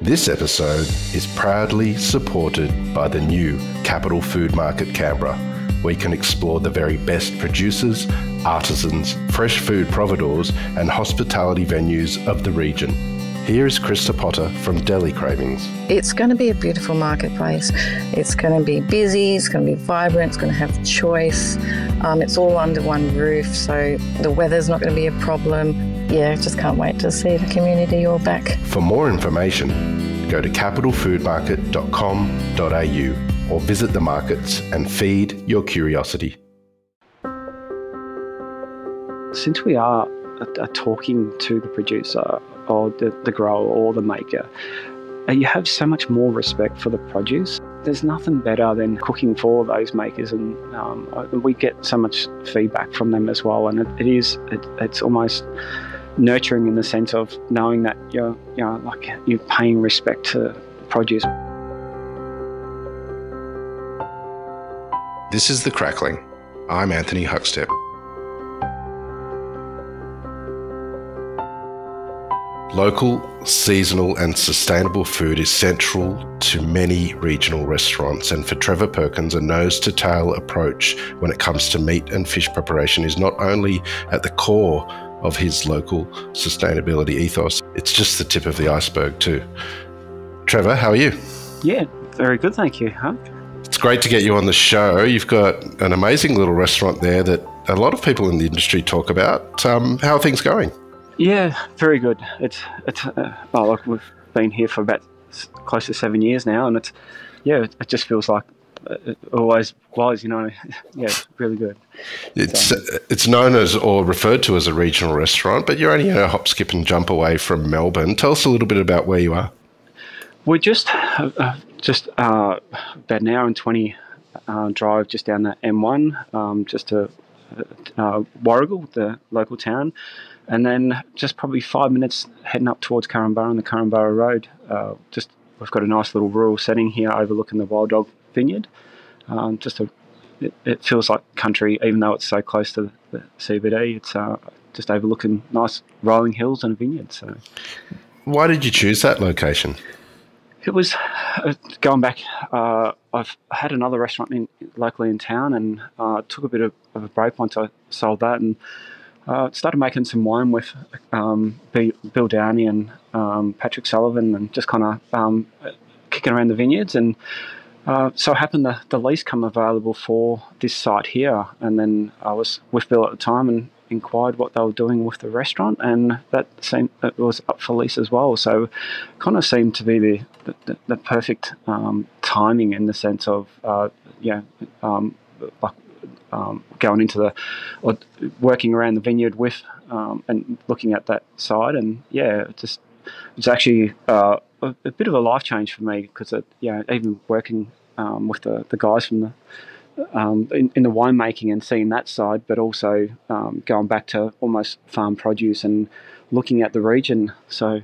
This episode is proudly supported by the new Capital Food Market Canberra, where you can explore the very best producers, artisans, fresh food providores and hospitality venues of the region. Here is Krista Potter from Deli Cravings. It's going to be a beautiful marketplace. It's going to be busy, it's going to be vibrant, it's going to have choice. It's all under one roof, so the weather's not going to be a problem. Yeah, just can't wait to see the community all back. For more information, go to capitalfoodmarket.com.au or visit the markets and feed your curiosity. Since we are talking to the producer or the grower or the maker, you have so much more respect for the produce. There's nothing better than cooking for those makers, and we get so much feedback from them as well. And it's almost nurturing in the sense of knowing that you're paying respect to produce. This is The Crackling. I'm Anthony Huckstep. Local, seasonal and sustainable food is central to many regional restaurants, and for Trevor Perkins, a nose-to-tail approach when it comes to meat and fish preparation is not only at the core of his local sustainability ethos, it's just the tip of the iceberg too. Trevor, how are you? Yeah, very good, thank you, Huck. It's great to get you on the show. You've got an amazing little restaurant there that a lot of people in the industry talk about. How are things going? Yeah, very good. It's like we've been here for about close to 7 years now, and it just feels like it always was, Yeah, really good. It's known as or referred to as a regional restaurant, but you're only a hop, skip, and jump away from Melbourne. Tell us a little bit about where you are. We're just about an hour and 20 drive just down the M1, just to Warrigal, the local town. And then just probably 5 minutes heading up towards Currumbara on the Currumbara Road. We've got a nice little rural setting here overlooking the Wild Dog Vineyard. It feels like country, even though it's so close to the CBD. It's just overlooking nice rolling hills and a vineyard. So, why did you choose that location? It was going back. I've had another restaurant locally in town, and took a bit of a break once I sold that, and started making some wine with Bill Downey and Patrick Sullivan, and just kind of kicking around the vineyards. And so it happened the lease come available for this site here, and then I was with Bill at the time and inquired what they were doing with the restaurant, and it was up for lease as well. So kind of seemed to be the perfect timing in the sense of going into working around the vineyard with and looking at that side, and it's actually a bit of a life change for me, because even working with the guys from the in the winemaking and seeing that side, but also going back to almost farm produce and looking at the region. So,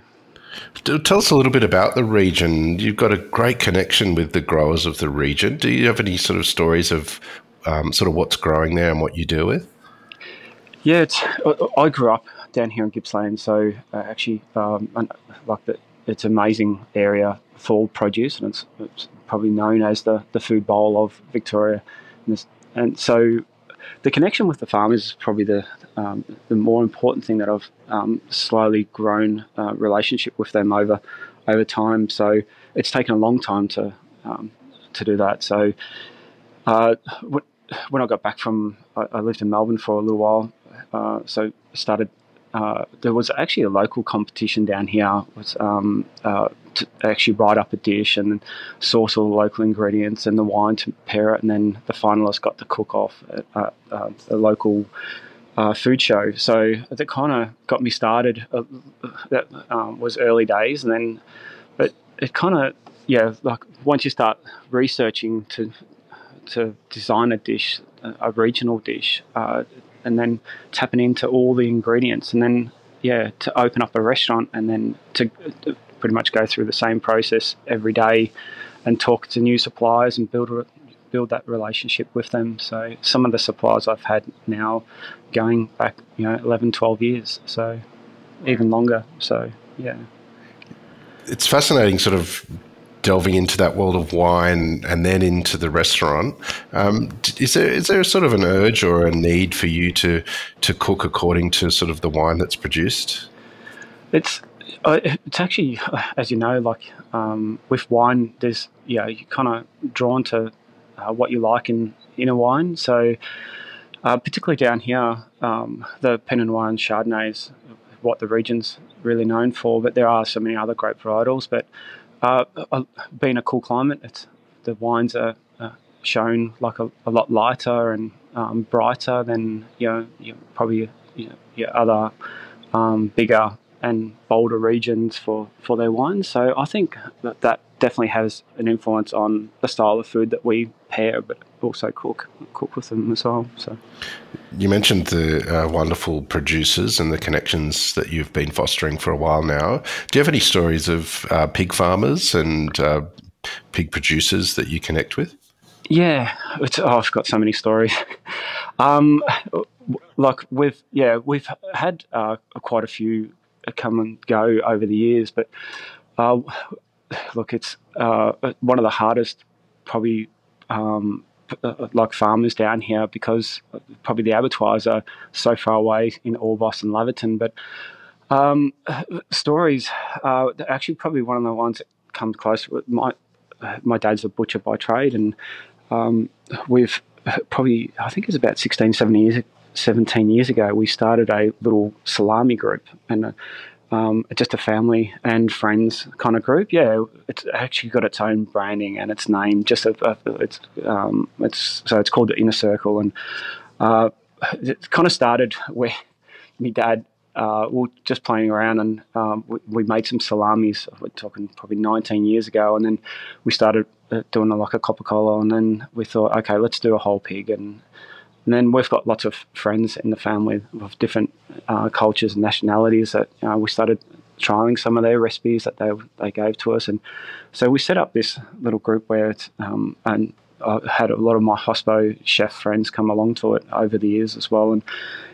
tell us a little bit about the region. You've got a great connection with the growers of the region. Do you have any sort of stories of sort of what's growing there and what you deal with? Yeah, I grew up down here in Gippsland, so it's an amazing area for produce, and it's probably known as the food bowl of Victoria. And so the connection with the farmers is probably the more important thing that I've slowly grown relationship with them over time. So it's taken a long time to do that. So when I got back I lived in Melbourne for a little while, so started. There was actually a local competition down here. To actually write up a dish and source all the local ingredients and the wine to pair it, and then the finalists got to cook off at a local food show. So that kind of got me started. That was early days, and then, but it kind of like once you start researching to design a dish, a regional dish, and then tapping into all the ingredients, and then to open up a restaurant, and then to pretty much go through the same process every day and talk to new suppliers and build that relationship with them. So some of the suppliers I've had now going back 11, 12 years, so even longer. So It's fascinating sort of delving into that world of wine and then into the restaurant. Is there sort of an urge or a need for you to cook according to sort of the wine that's produced? It's actually, as you know, like with wine, there's you're kind of drawn to what you like in a wine. So particularly down here, the Pinot Noir and Chardonnay is what the region's really known for. But there are so many other great varietals. But being a cool climate, the wines are shown like a lot lighter and brighter than probably your other bigger and bolder regions for their wines. So I think that definitely has an influence on the style of food that we pair, but also cook with them as well. So you mentioned the wonderful producers and the connections that you've been fostering for a while now. Do you have any stories of pig farmers and pig producers that you connect with? Yeah, I've got so many stories. Like we've had quite a few come and go over the years, but look, it's one of the hardest probably like farmers down here, because probably the abattoirs are so far away in Orbost and Laverton. But stories, actually probably one of the ones that comes close. My dad's a butcher by trade, and we've probably, I think it was about 17 years ago, we started a little salami group, and just a family and friends kind of group. Yeah, it's actually got its own branding and its name. It's called the Inner Circle, and it kind of started where my dad we were just playing around, and we made some salamis. We're talking probably 19 years ago, and then we started doing like a Coca-Cola, and then we thought, okay, let's do a whole pig. And then we've got lots of friends in the family of different cultures and nationalities that we started trialing some of their recipes that they gave to us. And so we set up this little group where it's, and I had a lot of my hospo chef friends come along to it over the years as well. And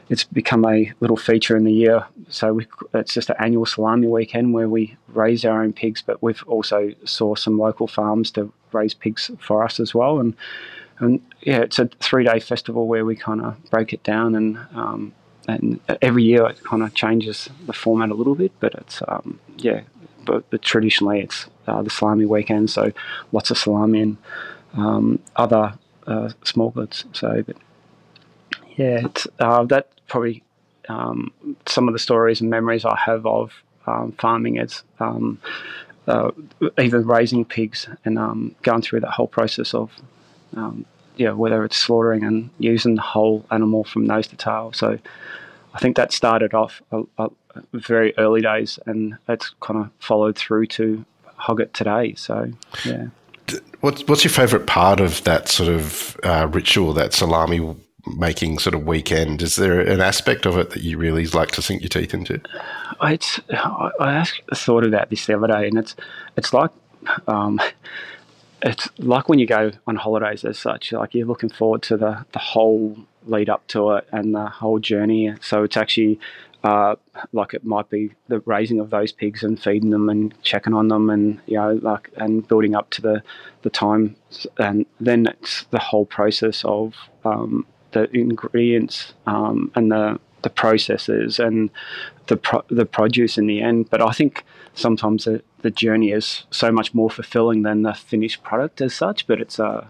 it's become a little feature in the year. So it's just an annual salami weekend where we raise our own pigs, but we've also sourced some local farms to raise pigs for us as well. And yeah, it's a 3-day festival where we kind of break it down, and every year it kind of changes the format a little bit. But it's but traditionally it's the salami weekend, so lots of salami and other small goods. So, but yeah, it's that probably some of the stories and memories I have of farming. It's even raising pigs and going through that whole process of whether it's slaughtering and using the whole animal from nose to tail. So I think that started off very early days, and it's kind of followed through to Hogget today. So yeah. What's your favourite part of that sort of ritual, that salami making sort of weekend? Is there an aspect of it that you really like to sink your teeth into? I actually thought about this the other day, and it's like when you go on holidays as such. Like, you're looking forward to the whole lead up to it and the whole journey. So it's actually like it might be the raising of those pigs and feeding them and checking on them, and and building up to the time, and then it's the whole process of the ingredients and the processes and the produce in the end. But I think sometimes the journey is so much more fulfilling than the finished product as such. But it's but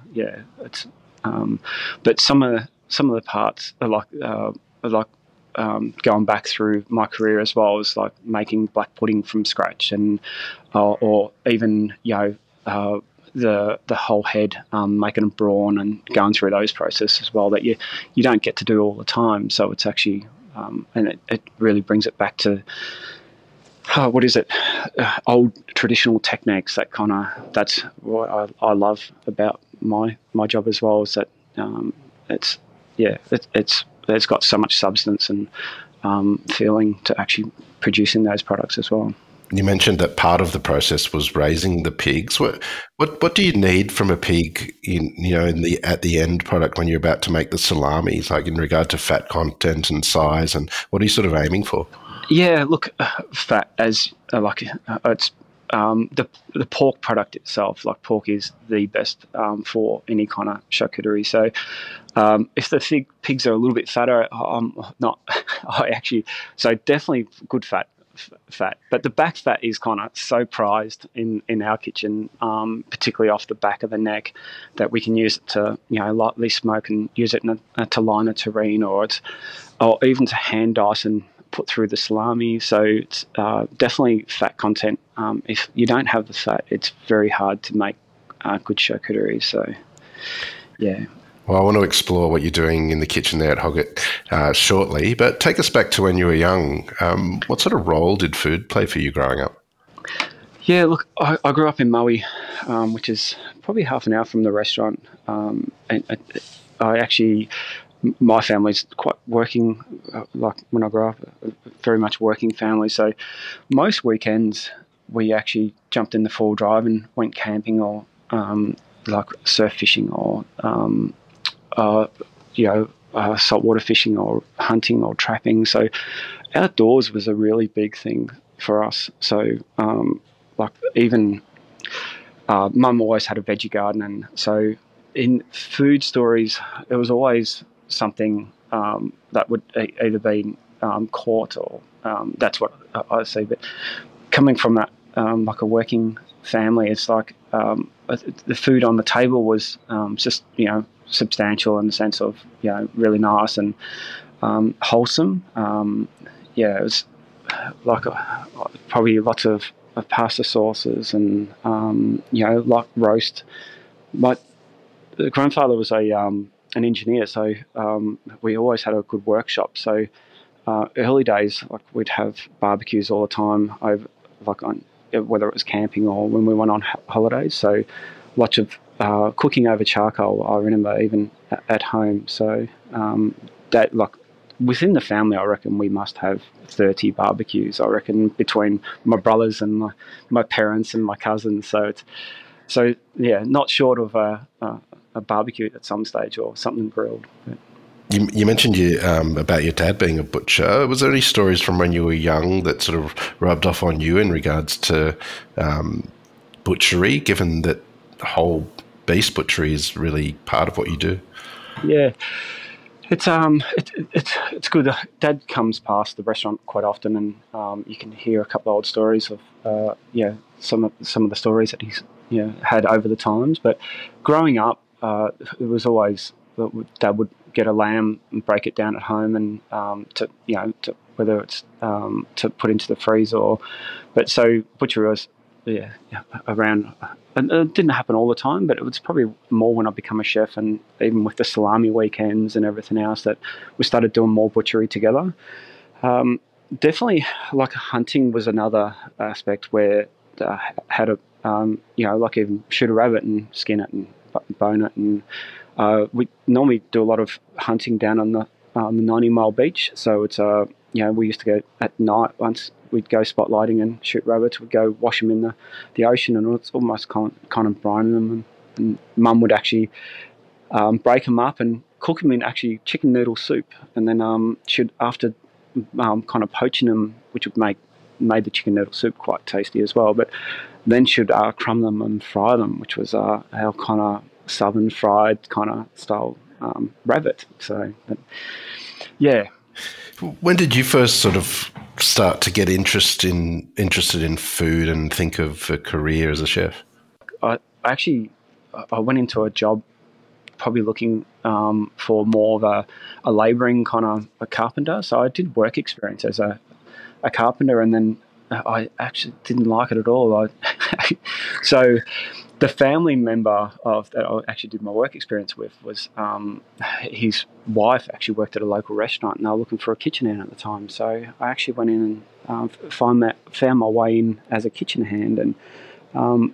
some of the parts are like going back through my career as well, as like making black pudding from scratch, and or even the whole head, making a brawn and going through those processes as well, that you don't get to do all the time. So it's actually and it really brings it back to old traditional techniques. That's what I love about my job as well, is that it's got so much substance and feeling to actually producing those products as well. You mentioned that part of the process was raising the pigs. What do you need from a pig at the end product when you're about to make the salamis, like in regard to fat content and size, and what are you sort of aiming for? Yeah, look, fat as it's the pork product itself, like pork is the best for any kind of charcuterie. So if the pigs are a little bit fatter, I'm not. So definitely good fat. But the back fat is kind of so prized in our kitchen, particularly off the back of the neck, that we can use it to lightly smoke and use it to line a terrine, or even to hand dice and put through the salami. So it's definitely fat content. If you don't have the fat, it's very hard to make good charcuterie. So yeah. Well, I want to explore what you're doing in the kitchen there at Hogget shortly, but take us back to when you were young. What sort of role did food play for you growing up? Yeah, look, I grew up in Maui, which is probably half an hour from the restaurant. And my family's quite working, like when I grew up, very much working family. So most weekends we actually jumped in the 4-wheel drive and went camping, or like surf fishing, or saltwater fishing, or hunting, or trapping. So outdoors was a really big thing for us. So like even Mum always had a veggie garden, and so in food stories it was always something that would either be caught, or that's what I see. But coming from that like a working family, it's like the food on the table was just substantial in the sense of really nice and wholesome. It was like probably lots of pasta sauces and like roast. My grandfather was an engineer, so we always had a good workshop. So early days, like we'd have barbecues all the time over, like on whether it was camping or when we went on holidays. So lots of cooking over charcoal, I remember, even at home. So that, like, within the family, I reckon we must have 30 barbecues, I reckon, between my brothers and my parents and my cousins. So not short of a barbecue at some stage, or something grilled. But. You mentioned about your dad being a butcher. Was there any stories from when you were young that sort of rubbed off on you in regards to butchery, given that whole beast butchery is really part of what you do? Yeah, it's good. Dad comes past the restaurant quite often, and you can hear a couple of old stories of some of the stories that he's had over the times. But growing up, it was always Dad would get a lamb and break it down at home, and to whether it's to put into the freezer, but so butchery was around. And it didn't happen all the time, but it was probably more when I become a chef, and even with the salami weekends and everything else, that we started doing more butchery together. Definitely, like hunting was another aspect where I had like even shoot a rabbit and skin it and bone it, and we normally do a lot of hunting down on the 90-mile beach. So it's we used to go at night. Once we'd go spotlighting and shoot rabbits, we'd go wash them in the ocean, and it's almost kind of brining them. And Mum would actually break them up and cook them in actually chicken noodle soup, and then should, after kind of poaching them, which would made the chicken noodle soup quite tasty as well. But then should crumb them and fry them, which was our kind of southern fried kind of style rabbit. So yeah. When did you first sort of start to get interested in food and think of a career as a chef? I went into a job probably looking for more of a labouring kind of a carpenter. So I did work experience as a carpenter, and then I actually didn't like it at all. So the family member that I actually did my work experience with was his wife actually worked at a local restaurant, and they were looking for a kitchen hand at the time. So I actually went in and found my way in as a kitchen hand, and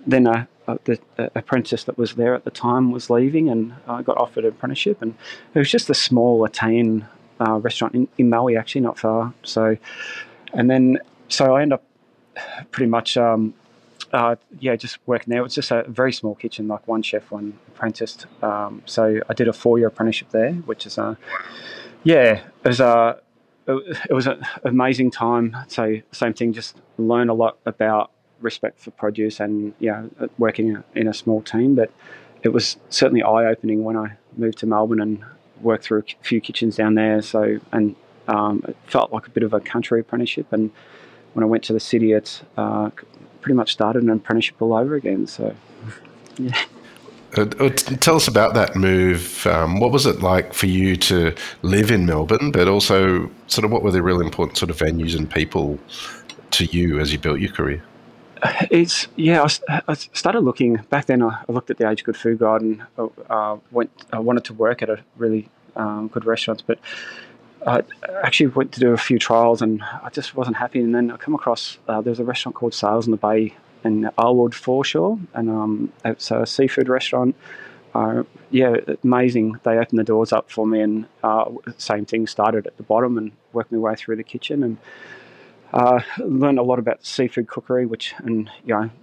then the apprentice that was there at the time was leaving, and I got offered an apprenticeship, and it was just a small Italian restaurant in Maui, actually not far. So I ended up pretty much just working there. It was just a very small kitchen, like one chef, one apprentice. So I did a 4-year apprenticeship there, which is it was an amazing time. So same thing, just learn a lot about respect for produce and working in a small team. But it was certainly eye-opening when I moved to Melbourne and worked through a few kitchens down there. So it felt like a bit of a country apprenticeship. And when I went to the city, it's pretty much started an apprenticeship all over again. So yeah. Tell us about that move. What was it like for you to live in Melbourne, but also sort of what were the real important sort of venues and people to you as you built your career? I started looking back then. I looked at the Age Good Food Guide and I wanted to work at a really good restaurants, but I actually went to do a few trials and I just wasn't happy. And then I come across there's a restaurant called Sales in the Bay in Islewood Foreshore, and it's a seafood restaurant. Amazing. They opened the doors up for me, and same thing, started at the bottom and worked my way through the kitchen, and learned a lot about seafood cookery,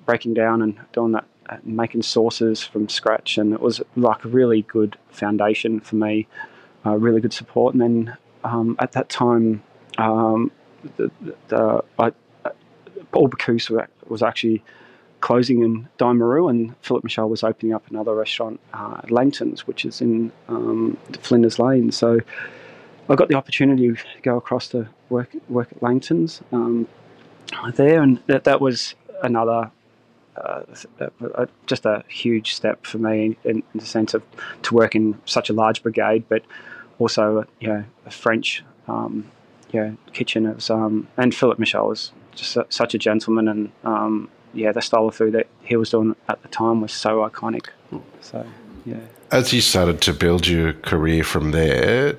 breaking down and doing that, making sauces from scratch, and it was like a really good foundation for me, really good support. And then at that time, Paul Bacchus was actually closing in Dymaru, and Philip Michelle was opening up another restaurant at Langton's, which is in Flinders Lane. So I got the opportunity to go across to work at Langton's there, and that was another just a huge step for me in the sense of to work in such a large brigade, but also a French kitchen. It was, and Philip Michelle was just such a gentleman, and the style of food that he was doing at the time was so iconic. So yeah. As you started to build your career from there,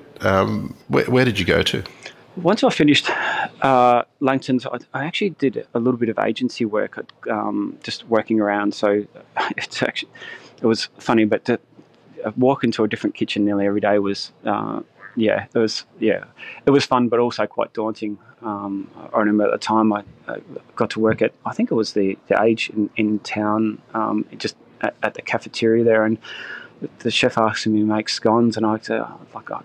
where did you go to? Once I finished Langton's, I actually did a little bit of agency work, just working around. So it was funny, but to walk into a different kitchen nearly every day was it was fun, but also quite daunting. I remember at the time I got to work at, I think it was the Age in town, just at the cafeteria there, and the chef asked me to make scones, and I said, I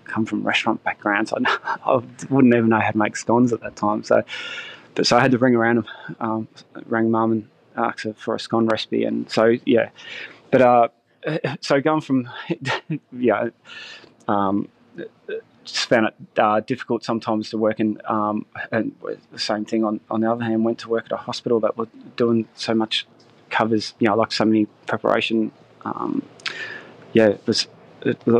come from restaurant background, so I wouldn't even know how to make scones at that time. So I had to ring around and rang mum and asked her for a scone recipe, and so yeah. But so going from just found it difficult sometimes to work in, and the same thing on the other hand, went to work at a hospital that was doing so much covers, like so many preparation. It was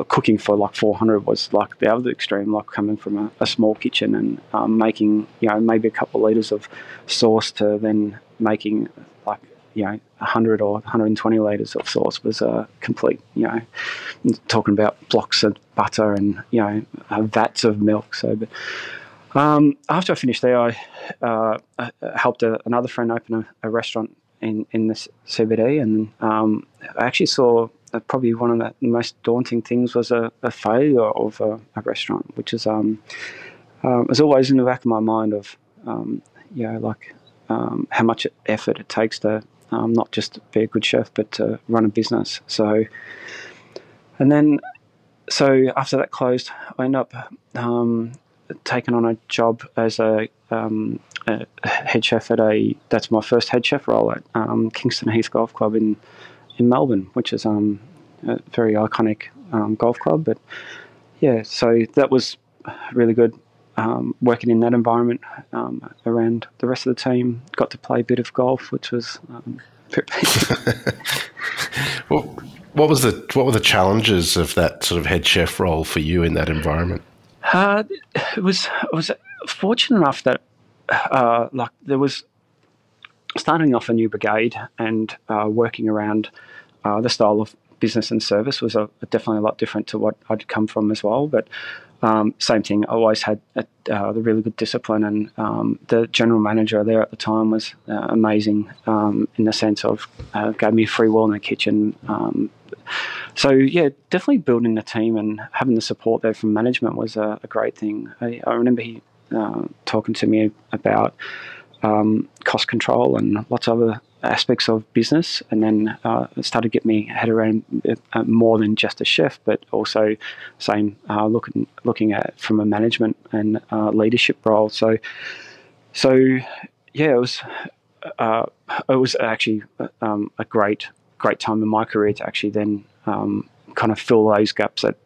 cooking for like 400 was like the other extreme, like coming from a small kitchen and making maybe a couple of litres of sauce to then making like 100 or 120 litres of sauce was a complete, talking about blocks of butter and vats of milk. So, but after I finished there, I helped another friend open a restaurant in the CBD, and I actually saw probably one of the most daunting things was a failure of a restaurant, which is was always in the back of my mind of how much effort it takes to not just be a good chef, but to run a business. So after that closed, I ended up taking on a job as a head chef that's my first head chef role at Kingston Heath Golf Club in Melbourne, which is a very iconic golf club. But yeah, so that was really good. Working in that environment around the rest of the team, got to play a bit of golf, which was well, what were the challenges of that sort of head chef role for you in that environment? I was fortunate enough that there was starting off a new brigade and working around the style of business and service was definitely a lot different to what I'd come from as well. But same thing, I always had the really good discipline, and the general manager there at the time was amazing in the sense of gave me free will in the kitchen. So yeah, definitely building the team and having the support there from management was a great thing. I remember he talking to me about cost control and lots of other aspects of business, and then it started to get me head around more than just a chef, but also looking at it from a management and leadership role. So yeah, it was it was actually a great time in my career to actually then kind of fill those gaps that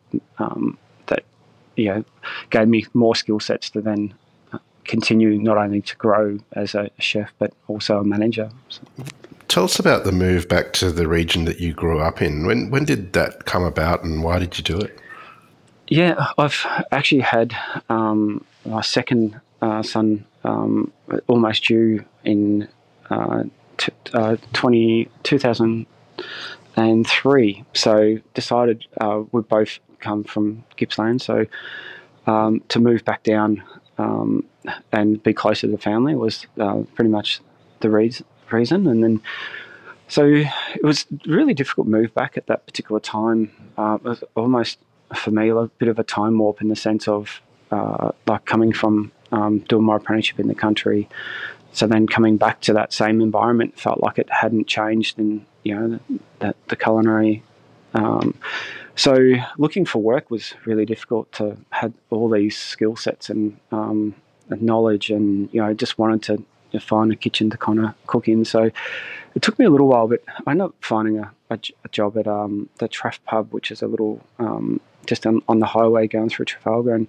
gave me more skill sets to then continue not only to grow as a chef but also a manager. So. Tell us about the move back to the region that you grew up in. When did that come about, and why did you do it? Yeah, I've actually had my second son almost due in 2003. So decided we both come from Gippsland, so to move back down and be closer to the family was pretty much the reason. And then so it was a really difficult move back at that particular time. It was almost for me a bit of a time warp in the sense of like coming from doing my apprenticeship in the country, so then coming back to that same environment felt like it hadn't changed in the culinary. So looking for work was really difficult. To have all these skill sets and knowledge, and just wanted to find a kitchen to kind of cook in. So it took me a little while, but I ended up finding a job at the Traff Pub, which is a little just on the highway going through Trafalgar, and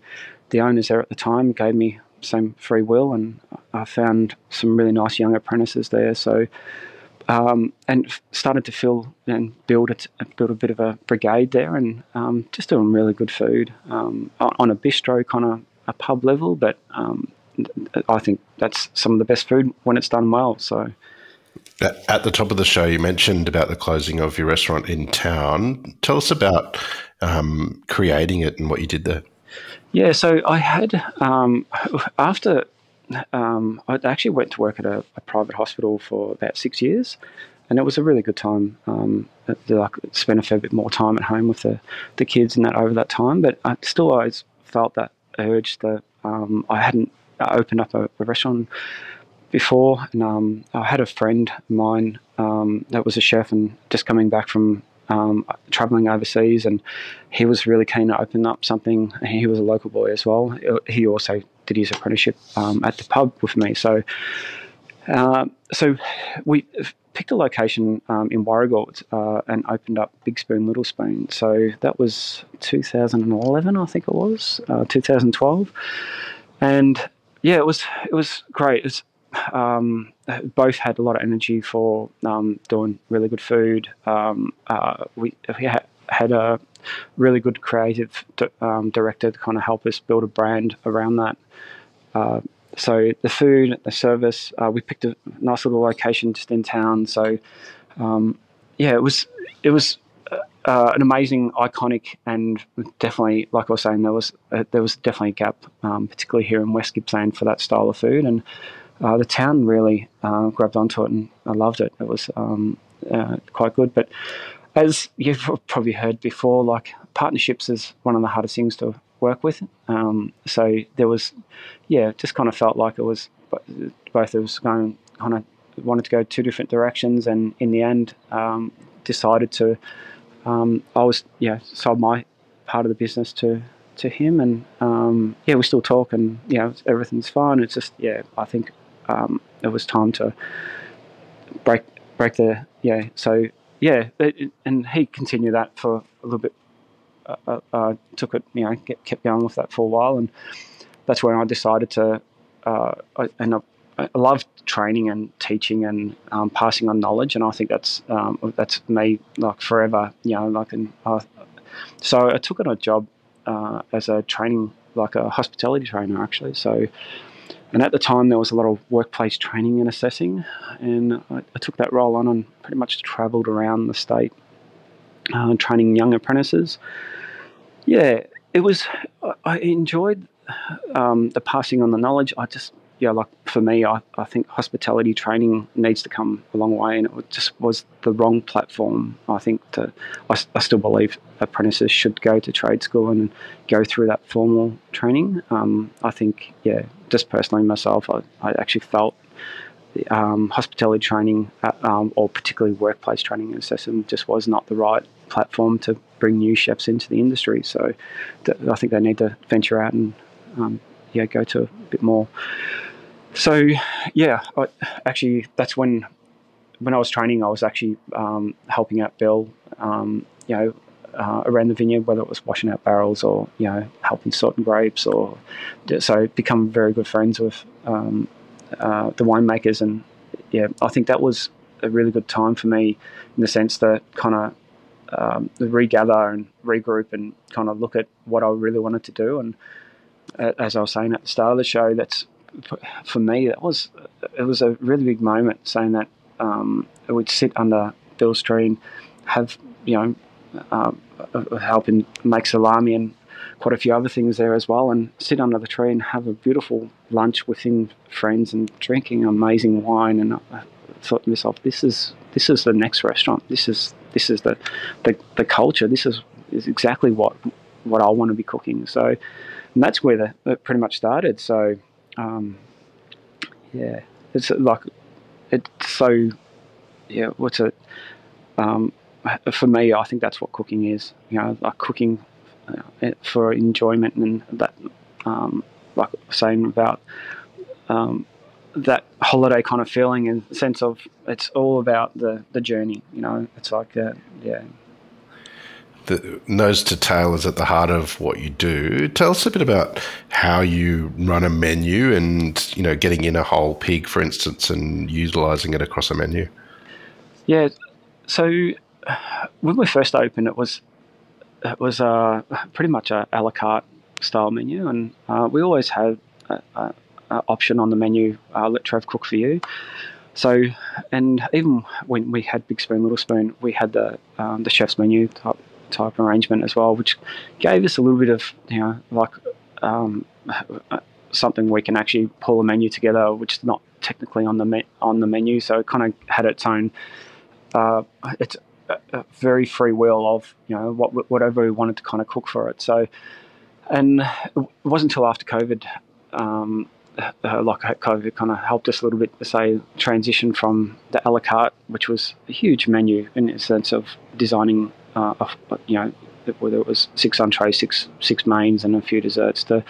the owners there at the time gave me some free will, and I found some really nice young apprentices there. So and started to fill and build a bit of a brigade there, and just doing really good food on a bistro kind of a pub level, but I think that's some of the best food when it's done well. So. At the top of the show, you mentioned about the closing of your restaurant in town. Tell us about creating it and what you did there. Yeah, so I had after I actually went to work at a private hospital for about 6 years, and it was a really good time. I spent a fair bit more time at home with the kids and that over that time, but I still always felt that urge that I hadn't opened up a restaurant before, and I had a friend of mine that was a chef and just coming back from traveling overseas, and he was really keen to open up something. He was a local boy as well. He also did his apprenticeship at the pub with me. So we picked a location in Warragul and opened up Big Spoon, Little Spoon. So that was 2011, I think it was, 2012. And yeah, it was great. It's both had a lot of energy for doing really good food. We had a really good creative director to kind of help us build a brand around that. So the food, the service, we picked a nice little location just in town. So yeah, it was an amazing, iconic, and definitely, like I was saying, there was definitely a gap, particularly here in West Gippsland, for that style of food. And the town really grabbed onto it, and I loved it. It was quite good. But as you've probably heard before, like, partnerships is one of the hardest things to work with. So there was, just kind of felt like it was both of us wanted to go two different directions, and in the end decided to sold my part of the business to him, and we still talk, and everything's fine. It's just I think it was time to break the and he continued that for a little bit. Took it, kept going with that for a while, and that's when I decided to. I love training and teaching and passing on knowledge, and I think that's me, like, forever. So I took on a job as a training, like a hospitality trainer, actually. So, and at the time there was a lot of workplace training and assessing, and I took that role on and pretty much travelled around the state training young apprentices. Yeah, it was. I enjoyed the passing on the knowledge. I just, like, for me, I think hospitality training needs to come a long way, and it just was the wrong platform. I think I still believe apprentices should go to trade school and go through that formal training. I think, just personally myself, I actually felt hospitality training, or particularly workplace training and assessment, just was not the right platform to bring new chefs into the industry. So I think they need to venture out and go to a bit more So yeah, actually that's when I was training, I was actually helping out Bill, around the vineyard, whether it was washing out barrels or helping sorting grapes, or so become very good friends with the winemakers, and I think that was a really good time for me in the sense that kind of regather and regroup and kind of look at what I really wanted to do. And as I was saying at the start of the show, that's for me, it was a really big moment, saying that we'd sit under Bill's tree and have helping make salami and quite a few other things there as well, and sit under the tree and have a beautiful lunch within friends and drinking amazing wine. And I thought to myself, this is the next restaurant. This is the culture. This is exactly what I want to be cooking. So, and that's where it pretty much started. So, it's like it's so what's it? For me, I think that's what cooking is. Like cooking for enjoyment, and that, like saying about that holiday kind of feeling, and sense of it's all about the journey. It's like The nose to tail is at the heart of what you do. Tell us a bit about how you run a menu, and getting in a whole pig, for instance, and utilising it across a menu. Yeah, so when we first opened, it was pretty much a la carte style menu, and we always had an option on the menu, let Trev cook for you. So, and even when we had Big Spoon, Little Spoon, we had the chef's menu type arrangement as well, which gave us a little bit of something we can actually pull a menu together, which is not technically on the menu. So it kind of had its own. It's a very free will of whatever we wanted to kind of cook for it. So, and it wasn't until after COVID, COVID kind of helped us a little bit to say transition from the a la carte, which was a huge menu in the sense of designing, whether it was 6 entrees, six mains, and a few desserts, to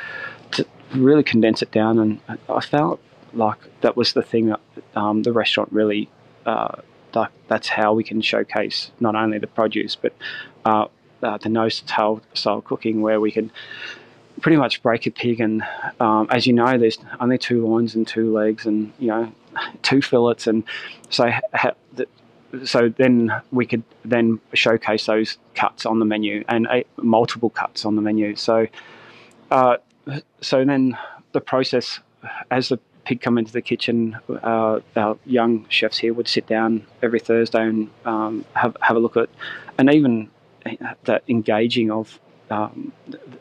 really condense it down. And I felt like that was the thing that the restaurant really. That's how we can showcase not only the produce, but the nose to tail style cooking, where we can pretty much break a pig, and as you know, there's only 2 loins and 2 legs, and 2 fillets, and so then we could then showcase those cuts on the menu, and multiple cuts on the menu. So then the process, as the pig come into the kitchen, our young chefs here would sit down every Thursday and have a look at, and even that engaging of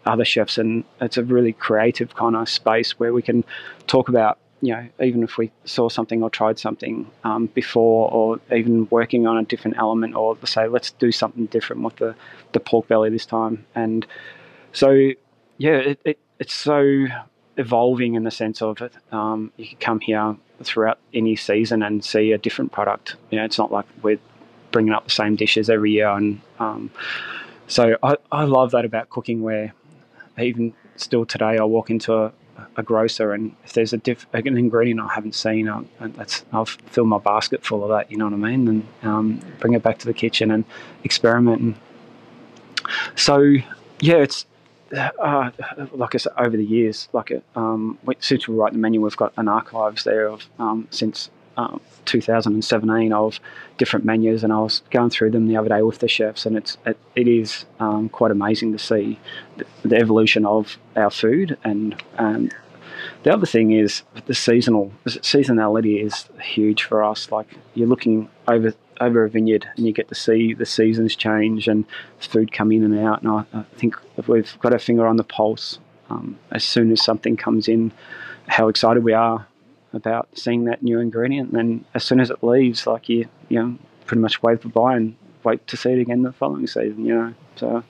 other chefs, and it's a really creative kind of space where we can talk about, even if we saw something or tried something before, or even working on a different element, or say let's do something different with the pork belly this time. And so it's so evolving in the sense of it. You can come here throughout any season and see a different product. It's not like we're bringing up the same dishes every year. And so I love that about cooking, where even still today I walk into a grocer, and if there's an ingredient I haven't seen, I'll fill my basket full of that, you know what I mean, and bring it back to the kitchen and experiment. And so it's like I said, over the years, since we write the menu, we've got an archives there of since 2017 of different menus, and I was going through them the other day with the chefs, and it is quite amazing to see the evolution of our food. And the other thing is the seasonality is huge for us. Like, you're looking over a vineyard, and you get to see the seasons change and food come in and out. And I think we've got our finger on the pulse. As soon as something comes in, how excited we are about seeing that new ingredient. And then as soon as it leaves, like you pretty much wave goodbye and wait to see it again the following season. So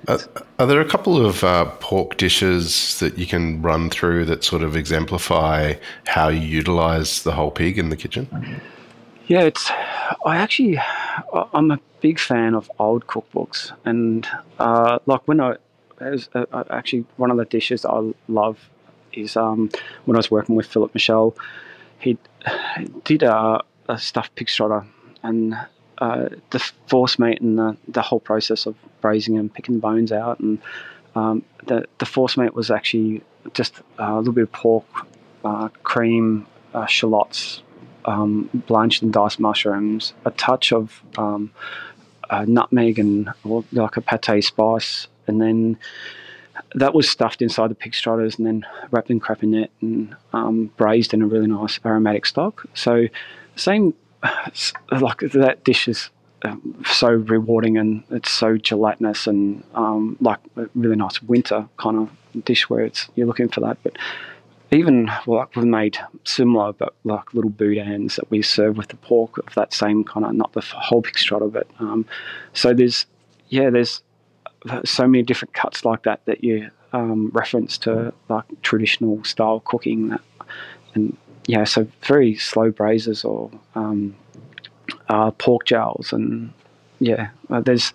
are there a couple of pork dishes that you can run through that sort of exemplify how you utilise the whole pig in the kitchen? Yeah, I'm a big fan of old cookbooks, and actually one of the dishes I love is when I was working with Philip Michel, he did a stuffed pig trotter, and the force meat and the whole process of braising and picking the bones out, and the force meat was actually just a little bit of pork, cream, shallots, blanched and diced mushrooms, a touch of nutmeg and like a pate spice, and then that was stuffed inside the pig trotters and then wrapped in crapinette and braised in a really nice aromatic stock. So same, like that dish is so rewarding, and it's so gelatinous, and like a really nice winter kind of dish where you're looking for that. But even like we've made similar, but like little boudins that we serve with the pork of that same kind of, not the whole pig trotter, but so there's so many different cuts like that you reference to like traditional style cooking, and so very slow braises or pork jowls, and there's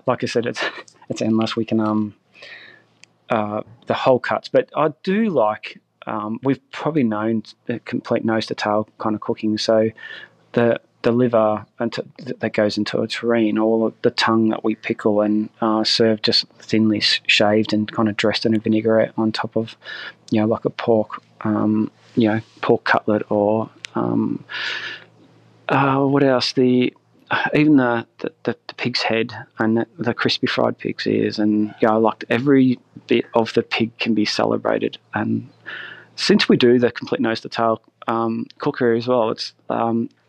like I said, it's endless. We can the whole cuts, but I do like we've probably known the complete nose to tail kind of cooking. So the liver that goes into a terrine, or the tongue that we pickle and serve just thinly shaved and kind of dressed in a vinaigrette on top of, like a pork, pork cutlet, or what else? Even the pig's head and the crispy fried pig's ears, and like every bit of the pig can be celebrated. And since we do the complete nose to tail cookery as well, it's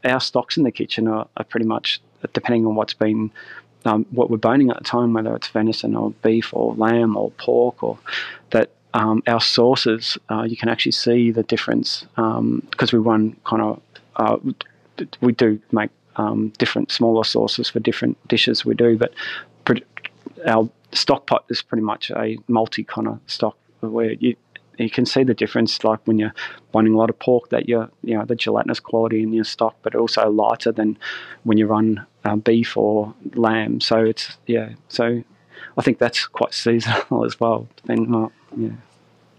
our stocks in the kitchen are pretty much, depending on what's been what we're boning at the time, whether it's venison or beef or lamb or pork, or that our sauces, you can actually see the difference because we run kind of we do make different smaller sauces for different dishes we do, but our stock pot is pretty much a multi kind of stock where you can see the difference, like when you're boning a lot of pork, that the gelatinous quality in your stock, but also lighter than when you run beef or lamb. So it's so I think that's quite seasonal as well.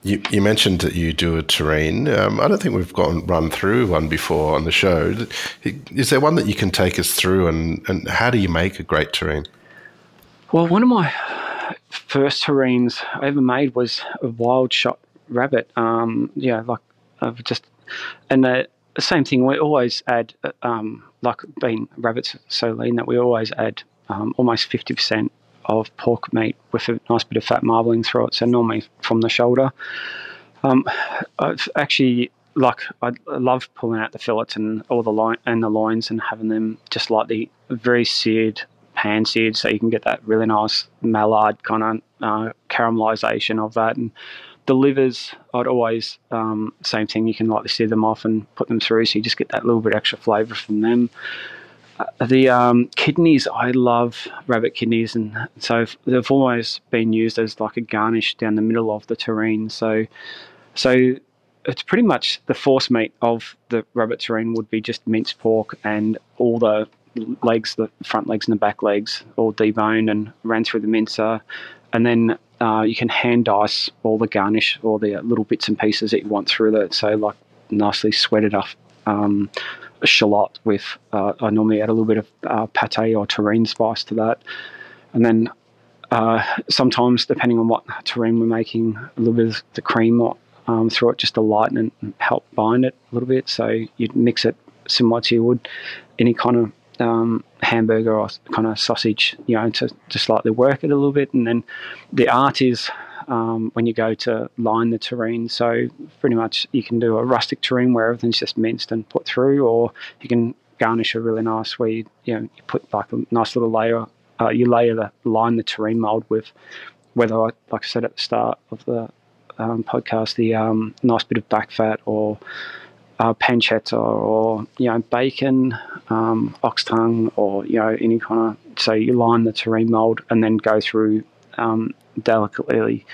You mentioned that you do a terrine. I don't think we've run through one before on the show. Is there one that you can take us through, and how do you make a great terrine? Well, one of my first terrines I ever made was a wild shot rabbit. The same thing. We always add, like being rabbits so lean that we always add almost 50% of pork meat with a nice bit of fat marbling through it. So normally from the shoulder. I've actually, I love pulling out the fillets and all the loins and having them just lightly very seared, pan seared, so you can get that really nice mallard kind of caramelization of that. And the livers, I'd always, same thing, you can lightly sear them off and put them through, so you just get that little bit extra flavour from them. The kidneys, I love rabbit kidneys, and so they've always been used as like a garnish down the middle of the terrine. So it's pretty much the force meat of the rabbit terrine would be just minced pork and all the legs, the front legs and the back legs, all deboned and ran through the mincer, and then you can hand dice all the garnish, all the little bits and pieces that you want through that. So like nicely sweated off. A shallot with, I normally add a little bit of pate or terrine spice to that. And then sometimes, depending on what terrine we're making, a little bit of the cream through it just to lighten and help bind it a little bit. So you'd mix it similar to you would any kind of hamburger or kind of sausage, to slightly work it a little bit. And then the art is when you go to line the terrine. So pretty much you can do a rustic terrine where everything's just minced and put through, or you can garnish a really nice where you put like a nice little layer. You line the terrine mold with, whether, like I said at the start of the podcast, the nice bit of back fat or pancetta or bacon, ox tongue, or any kind of. So you line the terrine mold and then go through. Delicately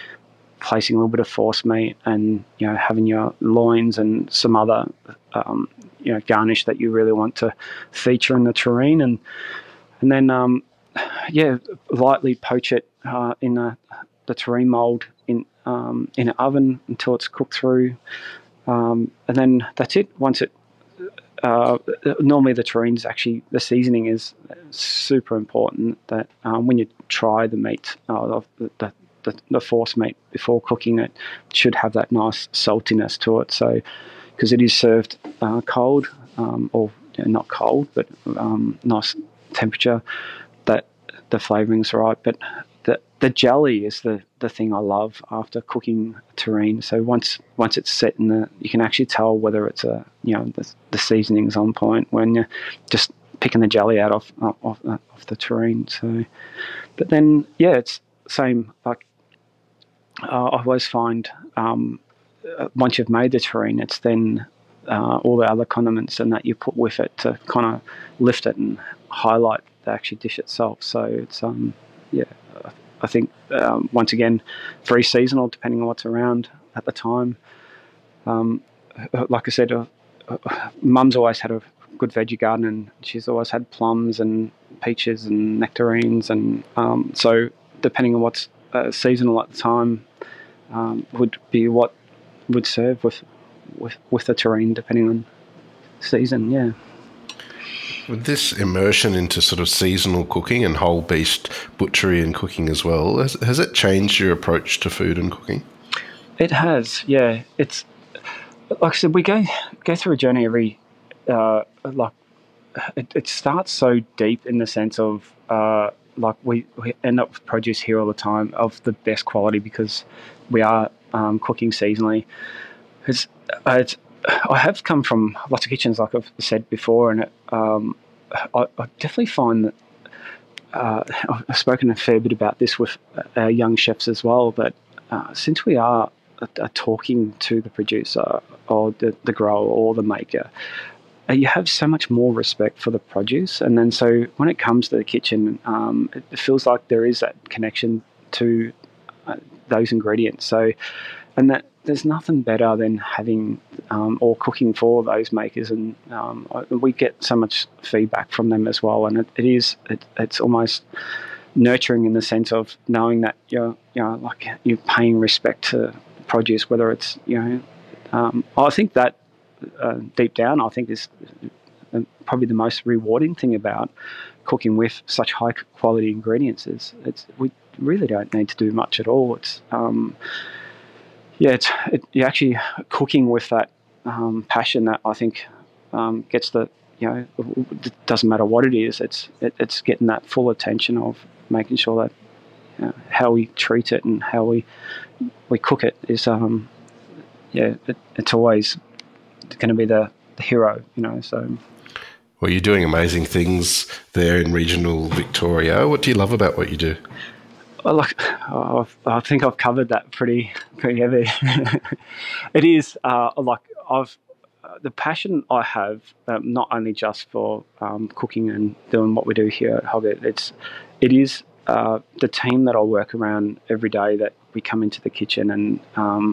placing a little bit of force meat and having your loins and some other garnish that you really want to feature in the terrine, and then lightly poach it in a the terrine mould in an oven until it's cooked through, and then that's it. Once it normally the terrine's actually, the seasoning is super important. That when you try the meat, the force meat before cooking it, should have that nice saltiness to it. So because it is served cold, or not cold, but nice temperature, that the flavoring's right. But the jelly is the thing I love after cooking terrine. So once it's set in you can actually tell whether it's the seasoning's on point when you're just picking the jelly out of the terrine. So, but then it's same. Like I always find once you've made the terrine, it's then all the other condiments and that you put with it to kind of lift it and highlight the actual dish itself. So it's I think once again very seasonal depending on what's around at the time. Like I said, Mum's always had a good veggie garden, and she's always had plums and peaches and nectarines, and so depending on what's seasonal at the time would be what would serve with the terrine depending on season. Yeah. With this immersion into sort of seasonal cooking and whole beast butchery and cooking as well, has it changed your approach to food and cooking? It has, yeah. It's like I said, we go through a journey every it starts so deep in the sense of like we end up with produce here all the time of the best quality because we are cooking seasonally. I have come from lots of kitchens, like I've said before, and I definitely find that I've spoken a fair bit about this with our young chefs as well, but since we are talking to the producer or the grower or the maker, you have so much more respect for the produce. And then so when it comes to the kitchen, it feels like there is that connection to those ingredients. So, and that there's nothing better than having or cooking for those makers, and we get so much feedback from them as well. And it's almost nurturing in the sense of knowing that you're paying respect to produce, whether it's I think that deep down I think is probably the most rewarding thing about cooking with such high quality ingredients is we really don't need to do much at all. It's you're actually cooking with that passion that I think gets the it doesn't matter what it is. It's getting that full attention of making sure that how we treat it and how we cook it is it's always going to be the hero. So. Well, you're doing amazing things there in regional Victoria. What do you love about what you do? I think I've covered that pretty heavy. It is the passion I have, not only just for cooking and doing what we do here at Hogget. It is the team that I work around every day. That we come into the kitchen and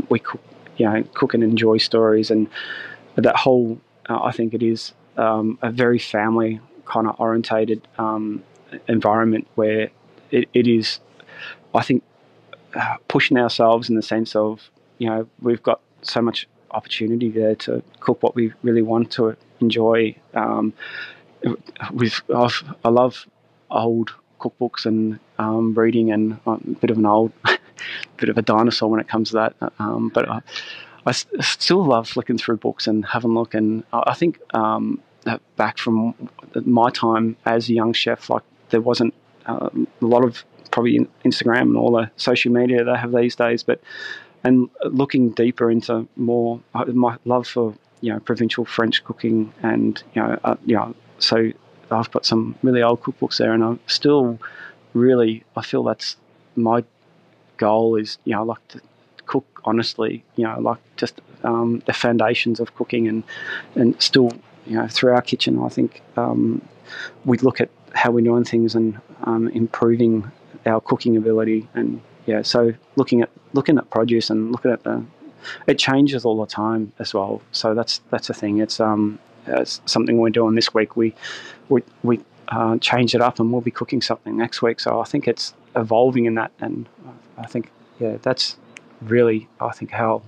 we cook and enjoy stories, and that whole. I think it is a very family kind of orientated environment where it is. I think pushing ourselves in the sense of, we've got so much opportunity there to cook what we really want to enjoy. I love old cookbooks and reading, and I'm a bit of a dinosaur when it comes to that. But I still love flicking through books and having a look. And I think back from my time as a young chef, like there wasn't a lot of probably Instagram and all the social media they have these days, and looking deeper into more my love for provincial French cooking, and so I've got some really old cookbooks there, and I'm still really I feel that's my goal is I like to cook honestly, like just the foundations of cooking, and still through our kitchen I think we look at how we're doing things and improving our cooking ability, and so looking at produce and looking at it changes all the time as well. So that's the thing. It's something we're doing this week. We change it up, and we'll be cooking something next week. So I think it's evolving in that, and I think yeah, that's really, I think, how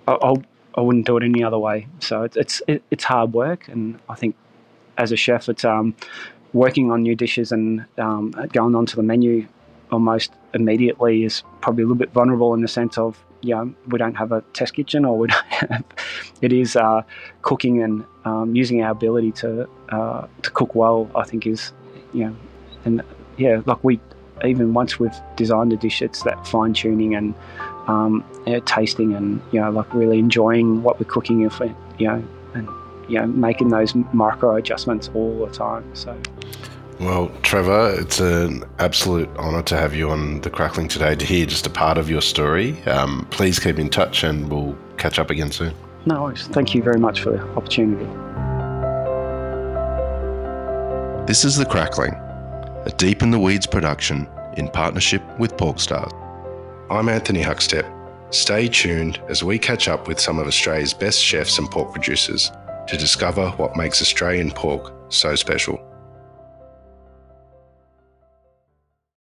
I wouldn't do it any other way. So it's hard work, and I think as a chef, it's working on new dishes and going onto the menu almost immediately is probably a little bit vulnerable in the sense of, we don't have a test kitchen, or we don't have, it is cooking and using our ability to cook well, I think is, like we, even once we've designed a dish, it's that fine tuning and tasting and, like really enjoying what we're cooking, making those micro adjustments all the time. So. Well, Trevor, it's an absolute honour to have you on the Crackling today to hear just a part of your story. Please keep in touch and we'll catch up again soon. No worries. Thank you very much for the opportunity. This is The Crackling, a Deep in the Weeds production in partnership with PorkStar. I'm Anthony Huckstep. Stay tuned as we catch up with some of Australia's best chefs and pork producers to discover what makes Australian pork so special.